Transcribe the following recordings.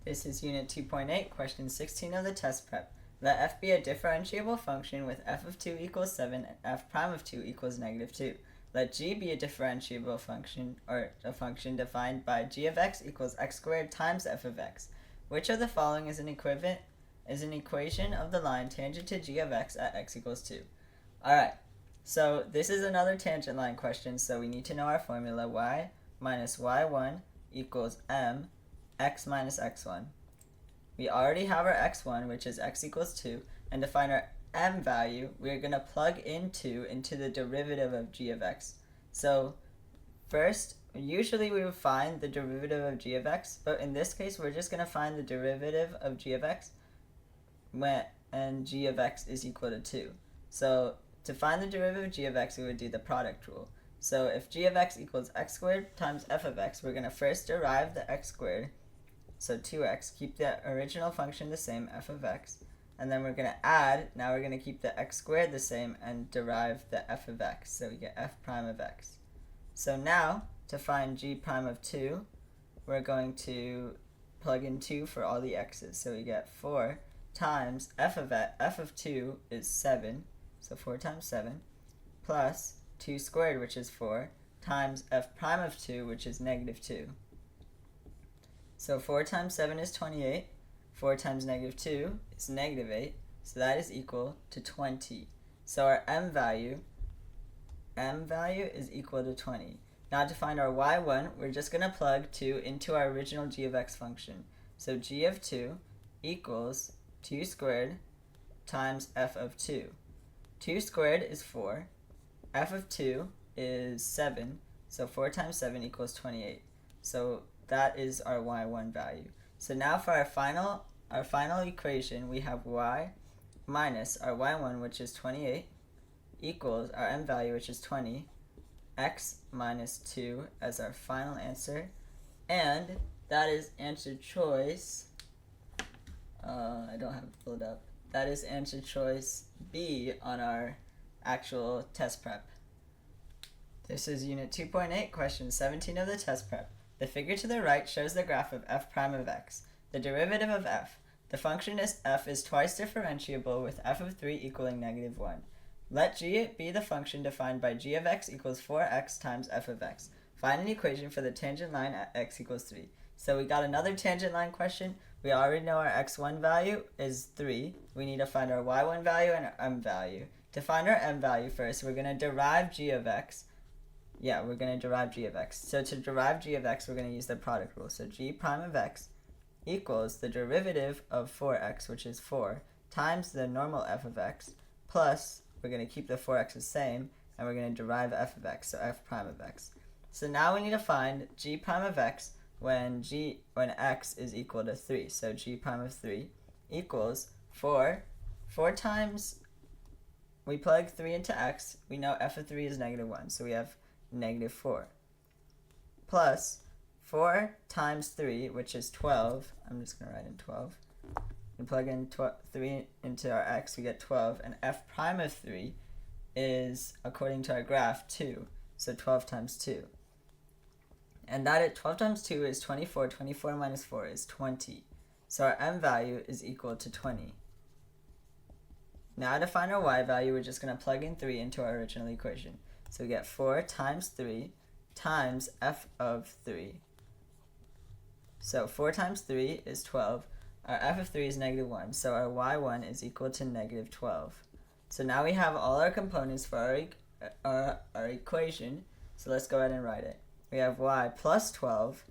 This is Unit 2.8, question 16 of the test prep. Let f be a differentiable function with f of 2 equals 7 and f prime of 2 equals negative 2. Let g be a differentiable function, or a function defined by g of x equals x squared times f of x. Which of the following is an equation of the line tangent to g of x at x equals 2? Alright, so this is another tangent line question, so we need to know our formula. Y minus y1 equals m x minus x1. We already have our x1, which is x equals 2, and to find our m value, we're going to plug into the derivative of g of x. So first, usually we would find the derivative of g of x, but in this case we're just going to find the derivative of g of x and g of x is equal to 2. So to find the derivative of g of x, we would do the product rule. So if g of x equals x squared times f of x, we're going to first derive the x squared, so 2x, keep the original function the same, f of x, and then we're going to add, now we're going to keep the x squared the same and derive the f of x, so we get f prime of x. So now, to find g prime of 2, we're going to plug in 2 for all the x's, so we get 4 times f of 2 is 7, so 4 times 7, plus 2 squared, which is 4, times f prime of 2, which is negative 2. So 4 times 7 is 28, 4 times negative 2 is negative 8, so that is equal to 20. So our m value is equal to 20. Now to find our y1, we're just going to plug 2 into our original g of x function. So g of 2 equals 2 squared times f of 2. 2 squared is 4, f of 2 is 7, so 4 times 7 equals 28. So that is our y1 value. So now for our final equation, we have y minus our y1, which is 28, equals our m value, which is 20, x minus 2 as our final answer. And that is answer choice, I don't have it pulled up. That is answer choice B on our actual test prep. This is Unit 2.8, question 17 of the test prep. The figure to the right shows the graph of f prime of x. The derivative of f. The function is f is twice differentiable with f of 3 equaling negative 1. Let g be the function defined by g of x equals 4x times f of x. Find an equation for the tangent line at x equals 3. So we got another tangent line question. We already know our x1 value is 3. We need to find our y1 value and our m value. To find our m value first, we're going to derive g of x. We're going to derive g of x. So to derive g of x, we're going to use the product rule. So g prime of x equals the derivative of 4x, which is 4, times the normal f of x, plus, we're going to keep the 4x the same, and we're going to derive f of x, so f prime of x. So now we need to find g prime of x when x is equal to 3. So g prime of 3 equals 4 times, we plug 3 into x, we know f of 3 is negative 1, so we have negative 4, plus 4 times 3, which is 12, I'm just going to write in 12, and plug in 3 into our x, we get 12, and f prime of 3 is, according to our graph, 2, so 12 times 2. And that at 12 times 2 is 24, 24 minus 4 is 20, so our m value is equal to 20. Now to find our y value, we're just going to plug in 3 into our original equation. So we get 4 times 3 times f of 3. So 4 times 3 is 12. Our f of 3 is negative 1. So our y1 is equal to negative 12. So now we have all our components for our equation. So let's go ahead and write it. We have y plus 12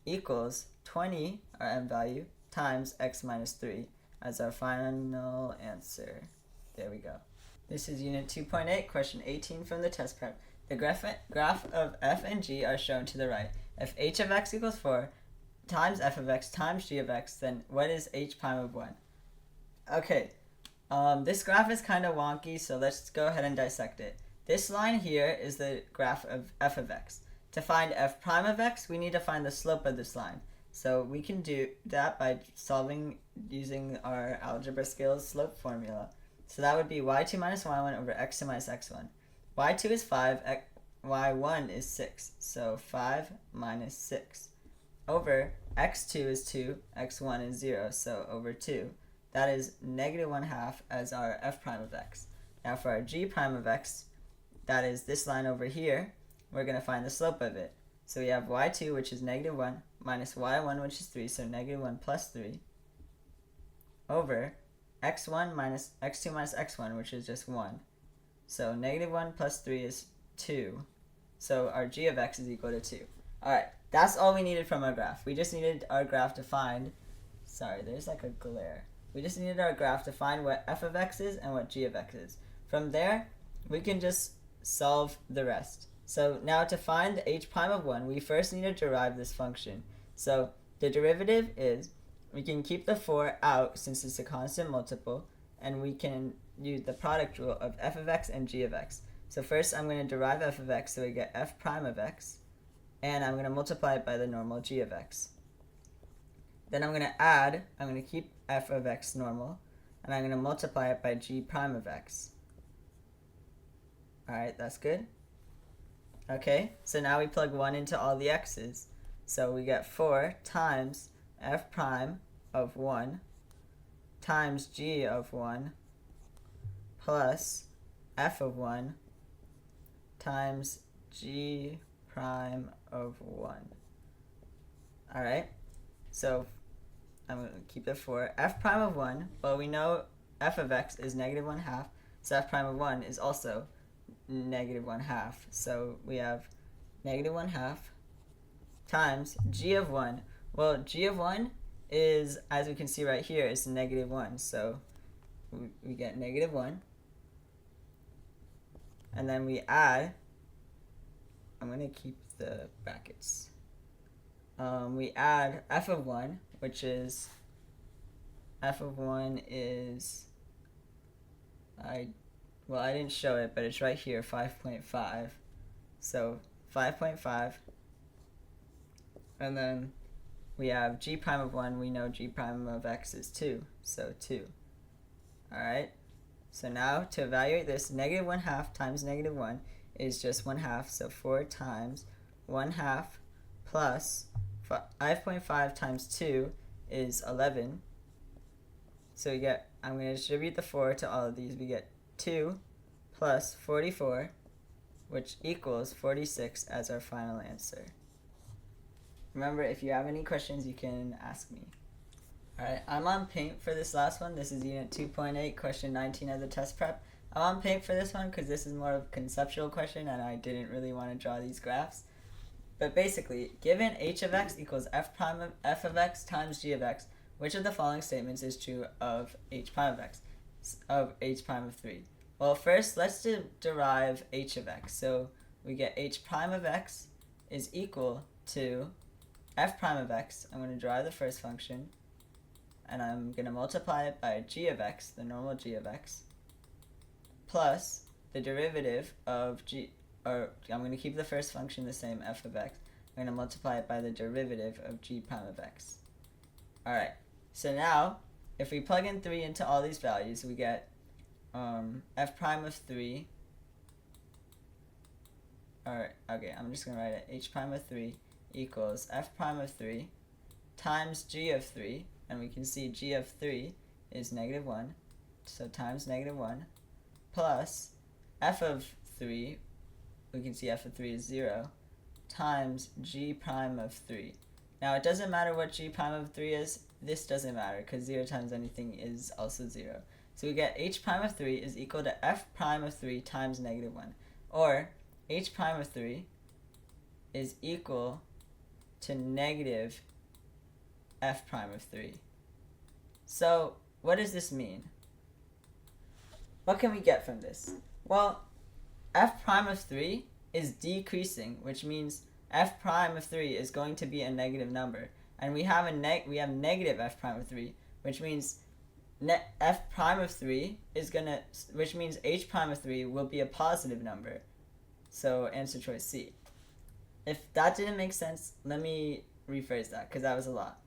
equals 20, our m value, times x minus 3 as our final answer. There we go. This is Unit 2.8, question 18 from the test prep. The graph of f and g are shown to the right. If h of x equals 4 times f of x times g of x, then what is h prime of 1? Okay, this graph is kind of wonky, so let's go ahead and dissect it. This line here is the graph of f of x. To find f prime of x, we need to find the slope of this line. So we can do that by solving using our algebra skills slope formula. So that would be y2 minus y1 over x2 minus x1. y2 is 5, y1 is 6, so 5 minus 6. over x2 is 2, x1 is 0, so over 2. That is negative 1/2 as our f prime of x. Now for our g prime of x, that is this line over here, we're going to find the slope of it. So we have y2, which is negative 1, minus y1, which is 3, so negative 1 plus 3, over x1 minus x2 minus x1, which is just 1. So negative 1 plus 3 is 2. So our g of x is equal to 2. Alright, that's all we needed from our graph. We just needed our graph to find, sorry, there's like a glare. We just needed our graph to find what f of x is and what g of x is. From there, we can just solve the rest. So now to find the h prime of 1, we first need to derive this function. So the derivative is, we can keep the 4 out since it's a constant multiple, and we can use the product rule of f of x and g of x. So first I'm going to derive f of x, so we get f prime of x, and I'm going to multiply it by the normal g of x. Then I'm going to keep f of x normal, and I'm going to multiply it by g prime of x. Alright, that's good. Okay, so now we plug 1 into all the x's. So we get 4 times f prime of 1 times g of 1 plus f of 1 times g prime of 1. Alright, so I'm going to keep the 4. F prime of 1, well, we know f of x is negative 1/2, so f prime of 1 is also negative 1/2. So we have negative 1/2 times g of 1. Well, g of 1 is, as we can see right here, is negative 1. So we get negative 1. And then we add, I'm going to keep the brackets. We add f of 1, which is, f of 1 is, I didn't show it, but it's right here, 5.5. So 5.5. And then we have g prime of 1. We know g prime of x is 2. So 2. Alright. So now to evaluate this, negative 1/2 times negative 1 is just 1/2. So 4 times 1/2 plus 5.5 times 2 is 11. So we get, I'm going to distribute the 4 to all of these. We get 2 plus 44, which equals 46 as our final answer. Remember, if you have any questions, you can ask me. Alright, I'm on Paint for this last one. This is Unit 2.8, question 19 of the test prep. I'm on Paint for this one because this is more of a conceptual question and I didn't really want to draw these graphs. But basically, given h of x equals f prime of f of x times g of x, which of the following statements is true of h prime of x, of h prime of 3? Well, first, let's derive h of x. So we get h prime of x is equal to f prime of x. I'm going to derive the first function, and I'm going to multiply it by g of x, the normal g of x, plus the derivative of g, or I'm going to keep the first function the same, f of x. I'm going to multiply it by the derivative of g prime of x. Alright, so now, if we plug in 3 into all these values, we get f prime of 3, or, okay, I'm just going to write it, h prime of 3 equals f prime of 3 times g of 3, and we can see g of 3 is negative 1, so times negative 1, plus f of 3, we can see f of 3 is 0, times g prime of 3. Now it doesn't matter what g prime of 3 is, this doesn't matter, because 0 times anything is also 0. So we get h prime of 3 is equal to f prime of 3 times negative 1, or h prime of 3 is equal to negative f prime of 3. So what does this mean? What can we get from this? Well, f prime of 3 is decreasing, which means f prime of 3 is going to be a negative number, and we have negative f prime of 3, which means f prime of 3 is gonna, which means h prime of 3 will be a positive number. So answer choice C. If that didn't make sense, let me rephrase that, because that was a lot.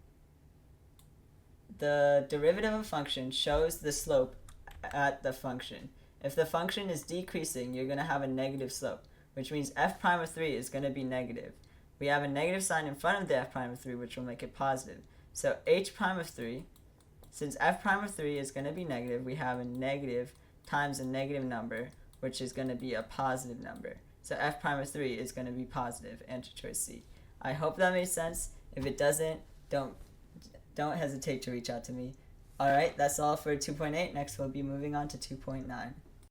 The derivative of a function shows the slope at the function. If the function is decreasing, you're going to have a negative slope, which means f prime of 3 is going to be negative. we have a negative sign in front of the f prime of 3, which will make it positive. So h prime of 3, since f prime of 3 is going to be negative, we have a negative times a negative number, which is going to be a positive number. So f prime of 3 is going to be positive. Answer choice C. I hope that made sense. If it doesn't, don't hesitate to reach out to me. Alright, that's all for 2.8. Next we'll be moving on to 2.9.